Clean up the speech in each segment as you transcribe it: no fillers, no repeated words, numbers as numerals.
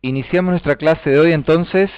Iniciamos nuestra clase de hoy entonces,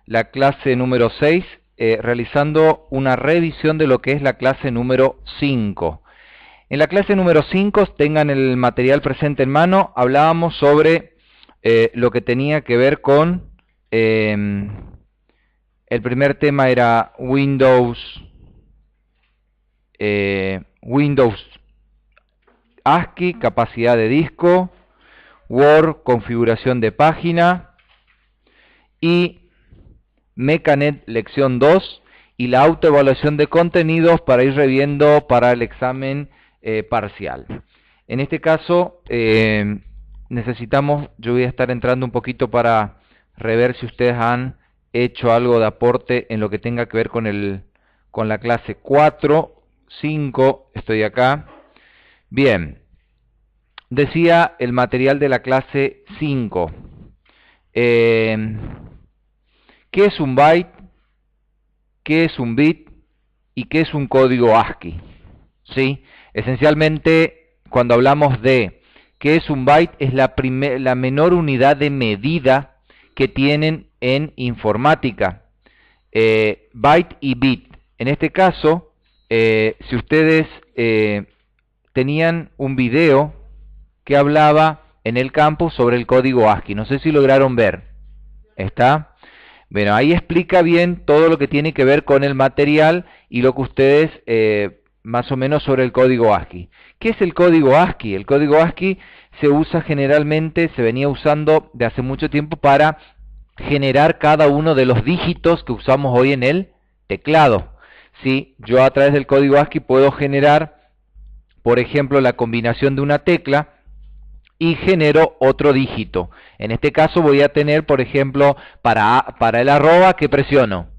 la clase número 6, realizando una revisión de lo que es la clase número 5. En la clase número 5, tengan el material presente en mano, hablábamos sobre lo que tenía que ver con, el primer tema era Windows ASCII, capacidad de disco, Word, configuración de página, y Mecanet lección 2 y la autoevaluación de contenidos para ir reviendo para el examen parcial. En este caso necesitamos, yo voy a estar entrando un poquito para rever si ustedes han hecho algo de aporte en lo que tenga que ver con la clase 4, 5, estoy acá. Bien, decía el material de la clase 5. ¿Qué es un byte? ¿Qué es un bit? ¿Y qué es un código ASCII? ¿Sí? Esencialmente, cuando hablamos de qué es un byte, es la menor unidad de medida que tienen en informática. Byte y bit. En este caso, si ustedes tenían un video que hablaba en el campus sobre el código ASCII, no sé si lograron ver. ¿Está? Bueno, ahí explica bien todo lo que tiene que ver con el material y lo que ustedes, más o menos sobre el código ASCII. ¿Qué es el código ASCII? El código ASCII se usa generalmente, se venía usando de hace mucho tiempo para generar cada uno de los dígitos que usamos hoy en el teclado. ¿Sí? Yo a través del código ASCII puedo generar, por ejemplo, la combinación de una tecla y genero otro dígito. En este caso voy a tener, por ejemplo, para el arroba, ¿qué presiono?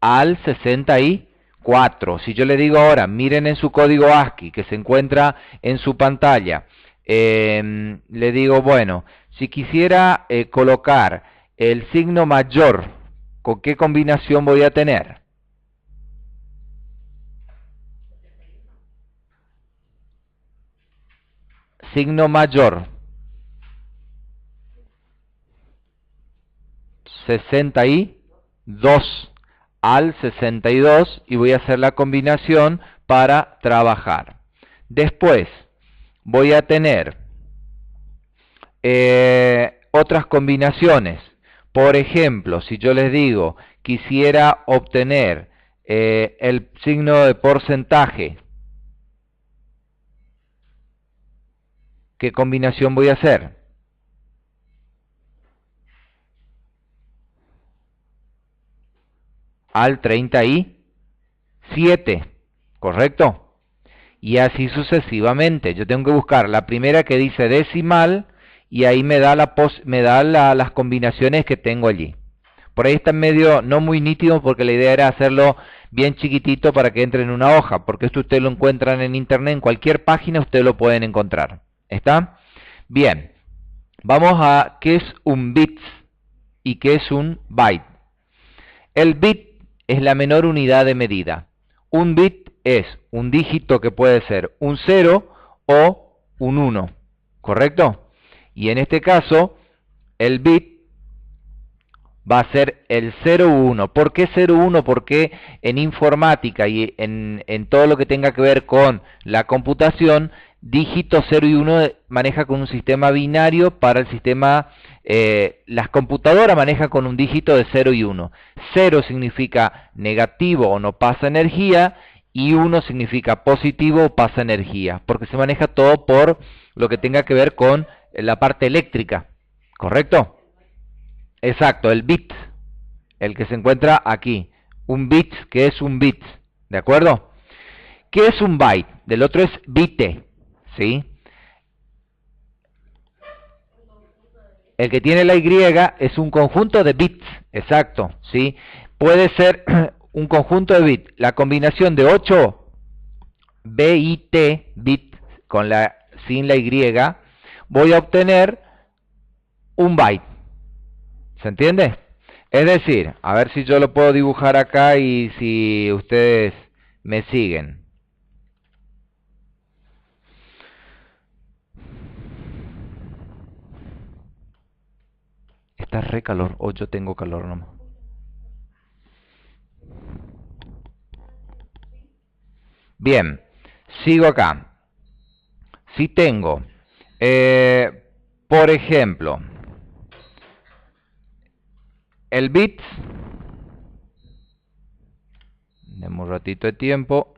Al 64. Si yo le digo ahora, miren en su código ASCII, que se encuentra en su pantalla, le digo, bueno, si quisiera colocar el signo mayor, ¿con qué combinación voy a tener? Signo mayor 62 al 62 y voy a hacer la combinación para trabajar. Después voy a tener otras combinaciones. Por ejemplo, si yo les digo quisiera obtener el signo de porcentaje, ¿qué combinación voy a hacer? Al 37, ¿correcto? Y así sucesivamente. Yo tengo que buscar la primera que dice decimal y ahí me da las combinaciones que tengo allí. Por ahí está en medio no muy nítido porque la idea era hacerlo bien chiquitito para que entre en una hoja, porque esto ustedes lo encuentran en internet, en cualquier página ustedes lo pueden encontrar. ¿Está? Bien, vamos a qué es un bit y qué es un byte. El bit es la menor unidad de medida. Un bit es un dígito que puede ser un 0 o un 1, ¿correcto? Y en este caso, el bit va a ser el 0,1. ¿Por qué 0,1? Porque en informática y en todo lo que tenga que ver con la computación, dígitos 0 y 1 maneja con un sistema binario. Para el sistema, las computadoras manejan con un dígito de 0 y 1. 0 significa negativo o no pasa energía, y 1 significa positivo o pasa energía, porque se maneja todo por lo que tenga que ver con la parte eléctrica, ¿correcto? Exacto, el bit, el que se encuentra aquí. Un bit, ¿qué es un bit? ¿De acuerdo? ¿Qué es un byte? Del otro es bite, ¿sí? El que tiene la Y es un conjunto de bits, exacto, ¿sí? Puede ser un conjunto de bits. La combinación de 8 bit, bit, sin la Y, voy a obtener un byte. ¿Se entiende? Es decir, a ver si yo lo puedo dibujar acá y si ustedes me siguen. está re calor, o yo tengo calor nomás. Bien, sigo acá. Si tengo, por ejemplo, el bit, demos un ratito de tiempo.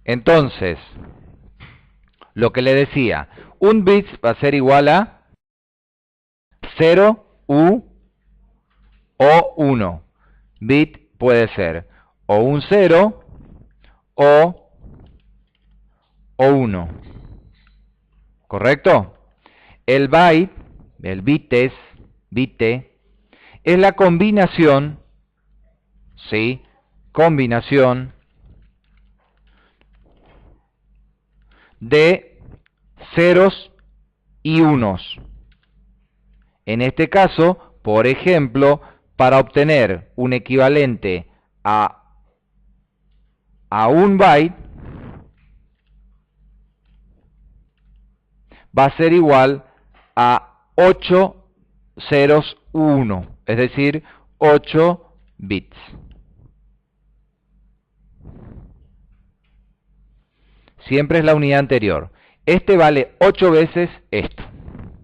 Entonces, lo que le decía, un bit va a ser igual a 0, U o 1. Bit puede ser o un 0 o 1. ¿Correcto? El byte, el bit es la combinación, ¿sí? Combinación de ceros y unos. En este caso, por ejemplo, para obtener un equivalente a un byte, va a ser igual a 8 ceros 1, es decir, 8 bits. Siempre es la unidad anterior. Este vale 8 veces esto,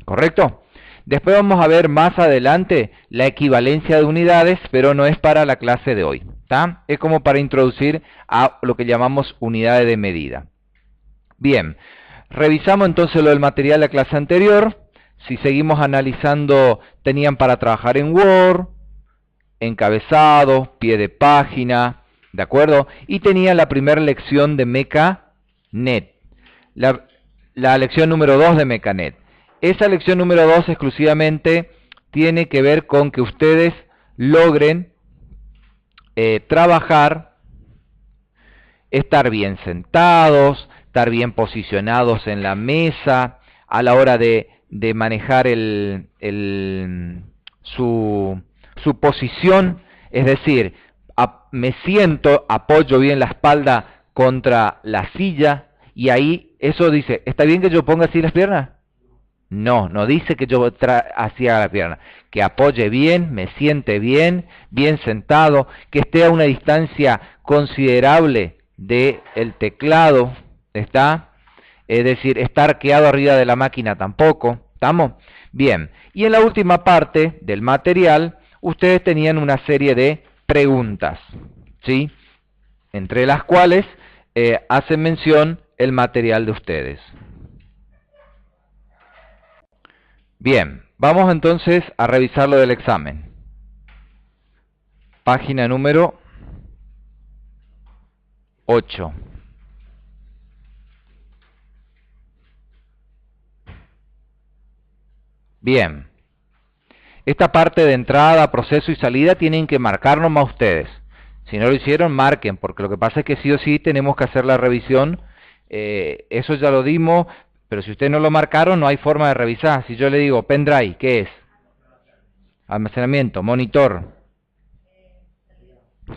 ¿correcto? Después vamos a ver más adelante la equivalencia de unidades, pero no es para la clase de hoy, ¿tá? Es como para introducir a lo que llamamos unidades de medida. Bien, revisamos entonces lo del material de la clase anterior. Si seguimos analizando, tenían para trabajar en Word, encabezado, pie de página, ¿de acuerdo? Y tenían la primera lección de MecaNet, la lección número 2 de MecaNet. Esa lección número 2 exclusivamente tiene que ver con que ustedes logren trabajar, estar bien sentados, estar bien posicionados en la mesa, a la hora de manejar su posición, es decir, me siento, apoyo bien la espalda contra la silla, y ahí eso dice, ¿está bien que yo ponga así las piernas? No, no dice que yo así haga la pierna, que apoye bien, me siente bien, bien sentado, que esté a una distancia considerable del teclado, ¿está? Es decir, estar arqueado arriba de la máquina tampoco, ¿estamos? Bien, y en la última parte del material, ustedes tenían una serie de preguntas, ¿sí? Entre las cuales hace mención el material de ustedes. Bien, vamos entonces a revisar lo del examen. Página número 8. Bien. Esta parte de entrada, proceso y salida tienen que marcar nomás ustedes. Si no lo hicieron, marquen, porque lo que pasa es que sí o sí tenemos que hacer la revisión. Eso ya lo dimos, pero si ustedes no lo marcaron, no hay forma de revisar. Si yo le digo pendrive, ¿qué es? Almacenamiento, monitor,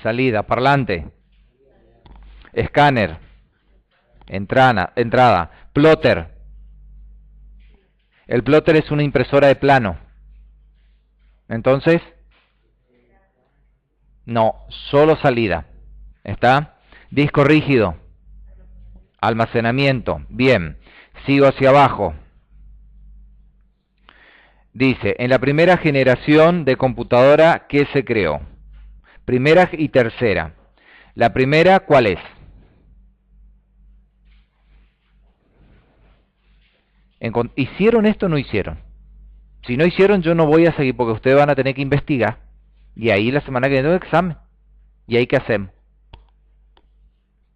salida, parlante, escáner, entrada, plotter. El plotter es una impresora de plano. Entonces, no, solo salida. ¿Está? Disco rígido. Almacenamiento. Bien. Sigo hacia abajo. Dice, en la primera generación de computadora, ¿qué se creó? Primera y tercera. La primera, ¿cuál es? ¿Hicieron esto o no hicieron? Si no hicieron, yo no voy a seguir, porque ustedes van a tener que investigar. Y ahí la semana que viene tengo examen. ¿Y ahí qué hacemos?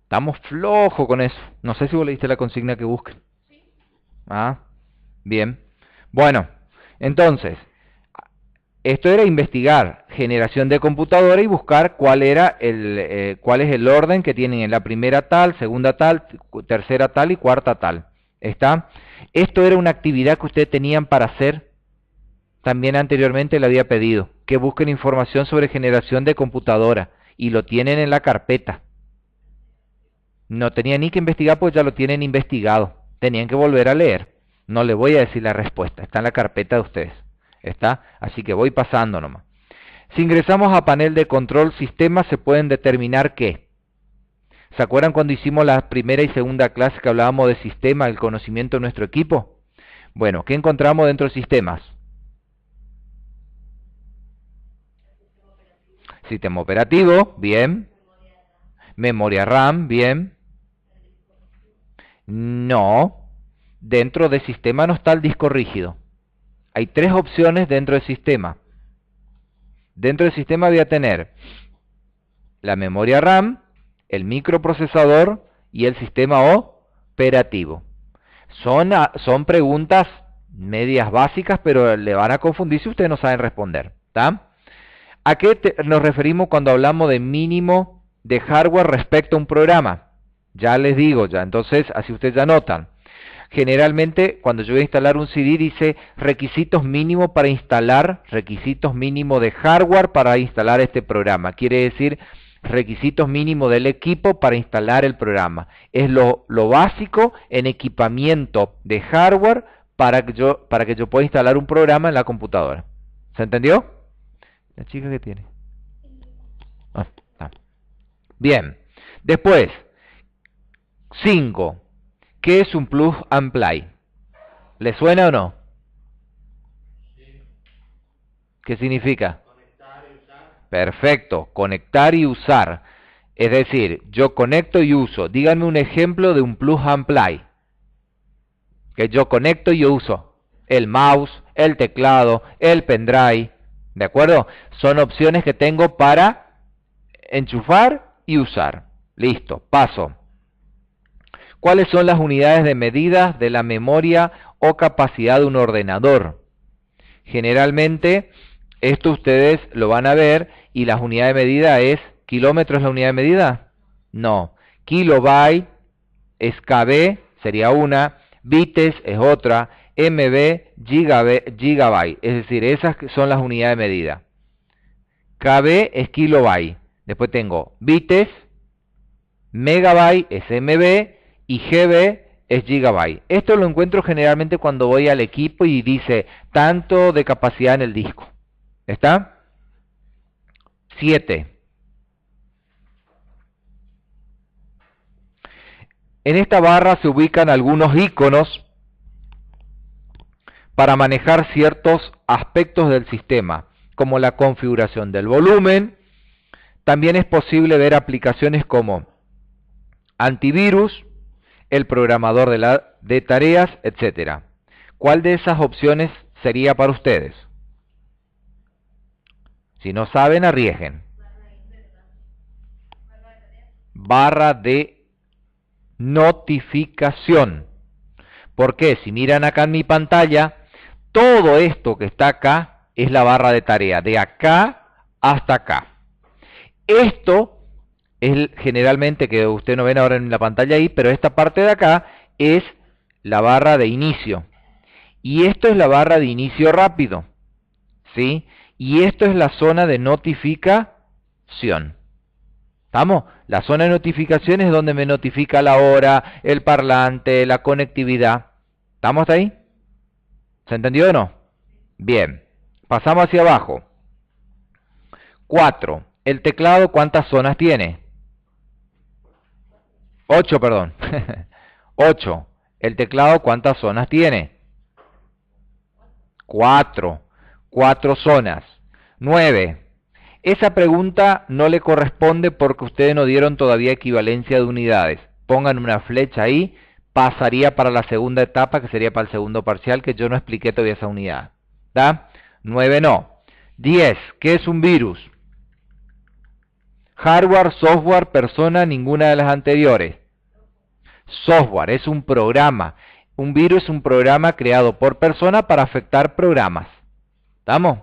Estamos flojos con eso. No sé si vos leíste la consigna que busquen. Sí. Ah, bien. Bueno, entonces, esto era investigar generación de computadora y buscar cuál era cuál es el orden que tienen en la primera tal, segunda tal, tercera tal y cuarta tal. ¿Está? Esto era una actividad que ustedes tenían para hacer También anteriormente le había pedido que busquen información sobre generación de computadora y lo tienen en la carpeta. No tenía ni que investigar porque ya lo tienen investigado. Tenían que volver a leer. No le voy a decir la respuesta, está en la carpeta de ustedes. ¿Está? Así que voy pasando nomás. Si ingresamos a panel de control sistema, se pueden determinar qué. ¿Se acuerdan cuando hicimos la primera y segunda clase que hablábamos de sistema, el conocimiento de nuestro equipo? Bueno, ¿qué encontramos dentro de sistemas? Sistema operativo, bien. Memoria RAM, bien. No, dentro de sistema no está el disco rígido. Hay tres opciones dentro del sistema. Dentro del sistema voy a tener la memoria RAM, el microprocesador y el sistema operativo. Son preguntas medias básicas, pero le van a confundir si ustedes no saben responder. ¿Está? ¿A qué nos referimos cuando hablamos de mínimo de hardware respecto a un programa? Ya les digo, ya entonces así ustedes ya notan. Generalmente cuando yo voy a instalar un CD dice requisitos mínimos para instalar, requisitos mínimos de hardware para instalar este programa. Quiere decir requisitos mínimos del equipo para instalar el programa. Es lo básico en equipamiento de hardware para que yo pueda instalar un programa en la computadora. ¿Se entendió? ¿La chica qué tiene? Bien. Después, 5. ¿Qué es un plug and play? ¿Le suena o no? ¿Qué significa? Conectar y usar. Perfecto, conectar y usar. Es decir, yo conecto y uso. Díganme un ejemplo de un plug and play. Que yo conecto y uso. El mouse, el teclado, el pendrive. ¿De acuerdo? Son opciones que tengo para enchufar y usar. Listo, paso. ¿Cuáles son las unidades de medida de la memoria o capacidad de un ordenador? Generalmente, esto ustedes lo van a ver y las unidades de medida es, ¿kilómetros es la unidad de medida? No. Kilobyte es KB, sería una, bites es otra, MB, gigabyte, es decir, esas son las unidades de medida. KB es kilobyte, después tengo bites, megabyte es MB y GB es gigabyte. Esto lo encuentro generalmente cuando voy al equipo y dice tanto de capacidad en el disco. ¿Está? 7. En esta barra se ubican algunos iconos para manejar ciertos aspectos del sistema, como la configuración del volumen. También es posible ver aplicaciones como antivirus, el programador de tareas, etc. ¿Cuál de esas opciones sería para ustedes? Si no saben, arriesguen. Barra de notificación. ¿Por qué? Si miran acá en mi pantalla, todo esto que está acá es la barra de tarea, de acá hasta acá. Esto es generalmente, que ustedes no ven ahora en la pantalla ahí, pero esta parte de acá es la barra de inicio. Y esto es la barra de inicio rápido. ¿Sí? Y esto es la zona de notificación. ¿Estamos? La zona de notificación es donde me notifica la hora, el parlante, la conectividad. ¿Estamos hasta ahí? ¿Se entendió o no? Bien. Pasamos hacia abajo. 4. ¿El teclado cuántas zonas tiene? 8, perdón. 8. ¿El teclado cuántas zonas tiene? 4. 4 zonas. 9. Esa pregunta no le corresponde porque ustedes no dieron todavía equivalencia de unidades. Pongan una flecha ahí, pasaría para la segunda etapa, que sería para el segundo parcial, que yo no expliqué todavía esa unidad. ¿Da? 9 no. 10. ¿Qué es un virus? Hardware, software, persona, ninguna de las anteriores. Software es un programa. Un virus es un programa creado por persona para afectar programas. ¿Estamos?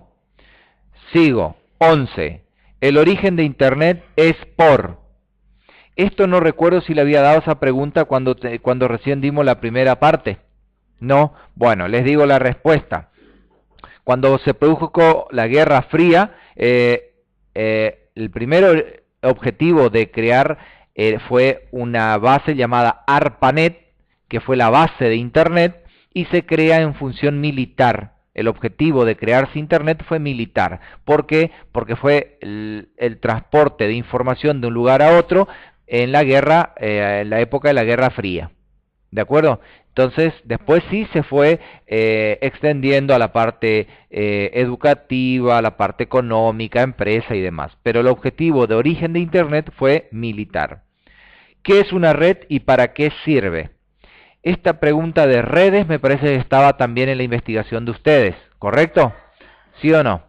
Sigo. 11. El origen de Internet es por. Esto no recuerdo si le había dado esa pregunta cuando recién dimos la primera parte. No. Bueno, les digo la respuesta. Cuando se produjo la Guerra Fría, el primer objetivo de crear fue una base llamada ARPANET, que fue la base de Internet, y se crea en función militar. El objetivo de crearse Internet fue militar. ¿Por qué? Porque fue el transporte de información de un lugar a otro en la guerra, en la época de la Guerra Fría. ¿De acuerdo? Entonces, después sí se fue extendiendo a la parte educativa, a la parte económica, empresa y demás. Pero el objetivo de origen de Internet fue militar. ¿Qué es una red y para qué sirve? Esta pregunta de redes me parece que estaba también en la investigación de ustedes, ¿correcto? ¿Sí o no?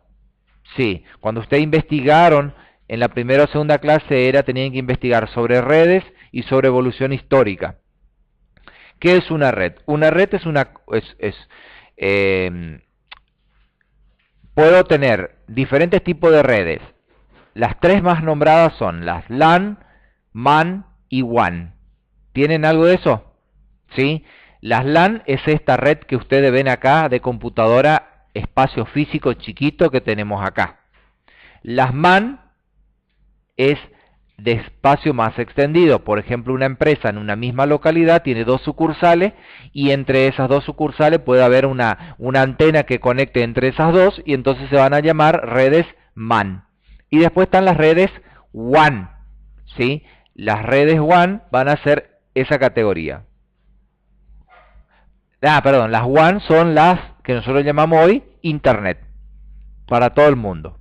Sí. Cuando ustedes investigaron en la primera o segunda clase tenían que investigar sobre redes y sobre evolución histórica. ¿Qué es una red? Una red es puedo tener diferentes tipos de redes. Las tres más nombradas son las LAN, MAN y WAN. ¿Tienen algo de eso? ¿Sí? Las LAN es esta red que ustedes ven acá de computadora, espacio físico chiquito que tenemos acá. Las MAN es de espacio más extendido. Por ejemplo, una empresa en una misma localidad tiene 2 sucursales y entre esas 2 sucursales puede haber una antena que conecte entre esas dos y entonces se van a llamar redes MAN. Y después están las redes WAN, ¿sí? Las redes WAN van a ser esa categoría. Perdón, las WAN son las que nosotros llamamos hoy Internet, para todo el mundo.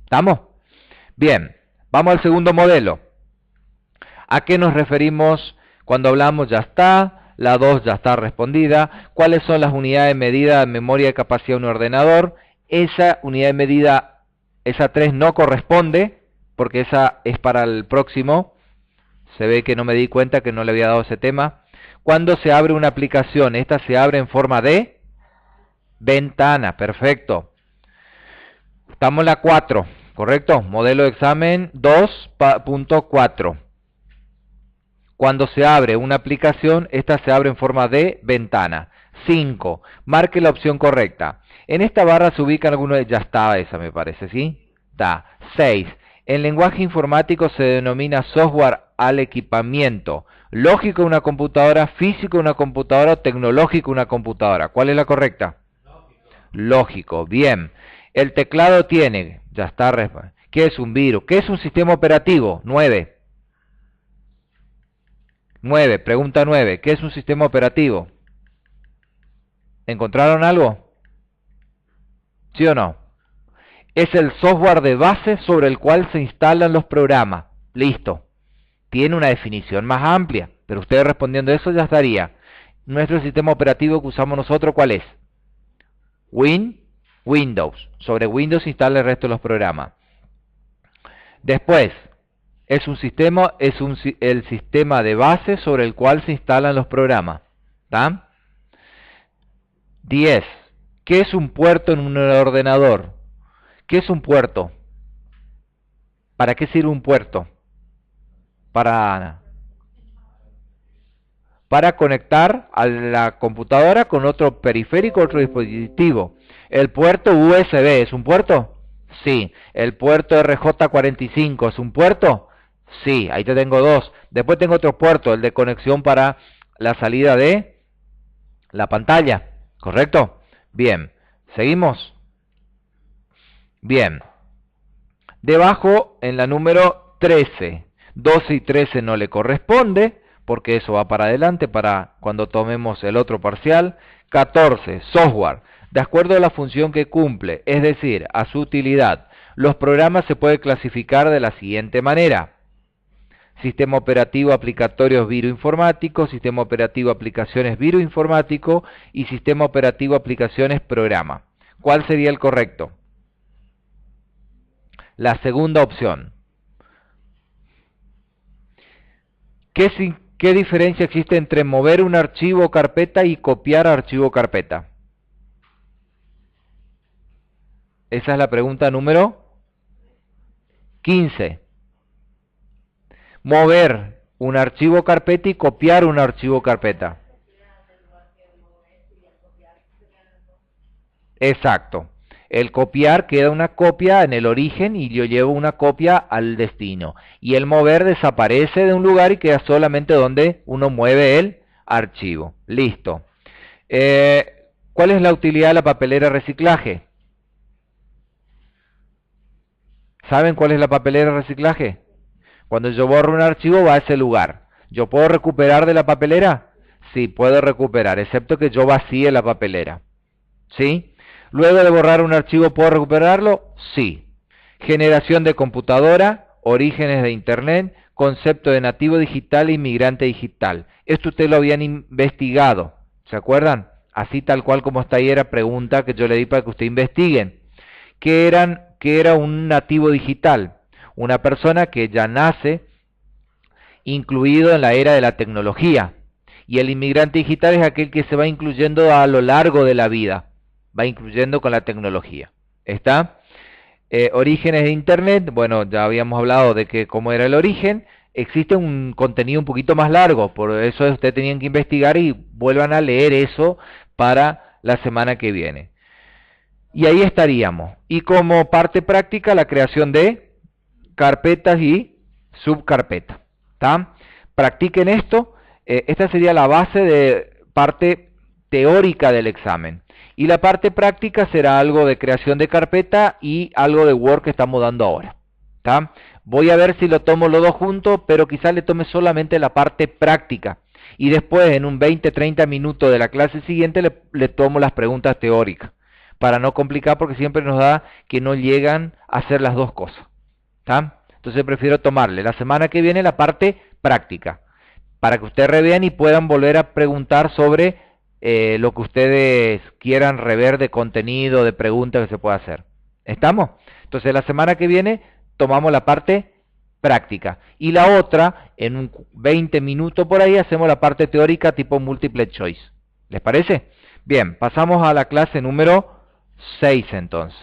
¿Estamos? Bien, vamos al segundo modelo. ¿A qué nos referimos cuando hablamos ya está? La 2 ya está respondida. ¿Cuáles son las unidades de medida de memoria de capacidad de un ordenador? Esa unidad de medida, esa 3 no corresponde, porque esa es para el próximo. Se ve que no me di cuenta que no le había dado ese tema. Cuando se abre una aplicación, esta se abre en forma de ventana, perfecto. Estamos en la 4, ¿correcto? Modelo de examen 2.4. Cuando se abre una aplicación, esta se abre en forma de ventana. 5. Marque la opción correcta. En esta barra se ubican algunos de... Ya está esa, me parece, ¿sí? Está. 6. En lenguaje informático se denomina software al equipamiento lógico de una computadora, físico de una computadora o tecnológico de una computadora. ¿Cuál es la correcta? Lógico. Bien. El teclado tiene... Ya está. ¿Qué es un virus? ¿Qué es un sistema operativo? 9. 9. Pregunta 9. ¿Qué es un sistema operativo? ¿Encontraron algo? ¿Sí o no? Es el software de base sobre el cual se instalan los programas. Listo. Tiene una definición más amplia, pero ustedes respondiendo eso ya estaría. Nuestro sistema operativo que usamos nosotros, ¿cuál es? Windows. Sobre Windows se instala el resto de los programas. Después, es un sistema, el sistema de base sobre el cual se instalan los programas. ¿Está? 10. ¿Qué es un puerto en un ordenador? ¿Qué es un puerto? ¿Para qué sirve un puerto? Para conectar a la computadora con otro periférico, otro dispositivo. El puerto USB, ¿es un puerto? Sí. ¿El puerto RJ45 es un puerto? Sí, ahí te tengo 2. Después tengo otro puerto, el de conexión para la salida de la pantalla, ¿correcto? Bien, ¿seguimos? Bien. Debajo, en la número 13, 12 y 13 no le corresponde, porque eso va para adelante, para cuando tomemos el otro parcial. 14, software. De acuerdo a la función que cumple, es decir, a su utilidad, los programas se pueden clasificar de la siguiente manera. Sistema operativo aplicatorios viroinformáticos, sistema operativo aplicaciones viroinformático y sistema operativo aplicaciones programa. ¿Cuál sería el correcto? La segunda opción. ¿Qué diferencia existe entre mover un archivo o carpeta y copiar archivo o carpeta? Esa es la pregunta número 15. Mover un archivo o carpeta y copiar un archivo o carpeta. Exacto. El copiar queda una copia en el origen y yo llevo una copia al destino. Y el mover desaparece de un lugar y queda solamente donde uno mueve el archivo. Listo. ¿Cuál es la utilidad de la papelera reciclaje? ¿Saben cuál es la papelera reciclaje? Cuando yo borro un archivo va a ese lugar. ¿Yo puedo recuperar de la papelera? Sí, puedo recuperar, excepto que yo vacíe la papelera. ¿Sí? Luego de borrar un archivo, ¿puedo recuperarlo? Sí. Generación de computadora, orígenes de Internet, concepto de nativo digital e inmigrante digital. Esto ustedes lo habían investigado, ¿se acuerdan? Así tal cual como está ahí era pregunta que yo le di para que ustedes investiguen. ¿Qué era un nativo digital? Una persona que ya nace incluido en la era de la tecnología. Y el inmigrante digital es aquel que se va incluyendo a lo largo de la vida, va incluyendo con la tecnología. ¿Está? Orígenes de Internet, bueno, ya habíamos hablado de que cómo era el origen. Existe un contenido un poquito más largo, por eso ustedes tenían que investigar y vuelvan a leer eso para la semana que viene. Y ahí estaríamos. Y como parte práctica, la creación de carpetas y subcarpetas. ¿Está? Practiquen esto. Esta sería la base de parte teórica del examen. Y la parte práctica será algo de creación de carpeta y algo de Word que estamos dando ahora. ¿Está? Voy a ver si lo tomo los dos juntos, pero quizás le tome solamente la parte práctica. Y después, en un 20-30 minutos de la clase siguiente, le tomo las preguntas teóricas. Para no complicar, porque siempre nos da que no llegan a hacer las dos cosas. ¿Está? Entonces prefiero tomarle la semana que viene la parte práctica, para que ustedes revean y puedan volver a preguntar sobre lo que ustedes quieran rever de contenido, de preguntas que se pueda hacer. ¿Estamos? Entonces la semana que viene tomamos la parte práctica. Y la otra, en un 20 minutos por ahí, hacemos la parte teórica tipo multiple choice. ¿Les parece? Bien, pasamos a la clase número 6 entonces.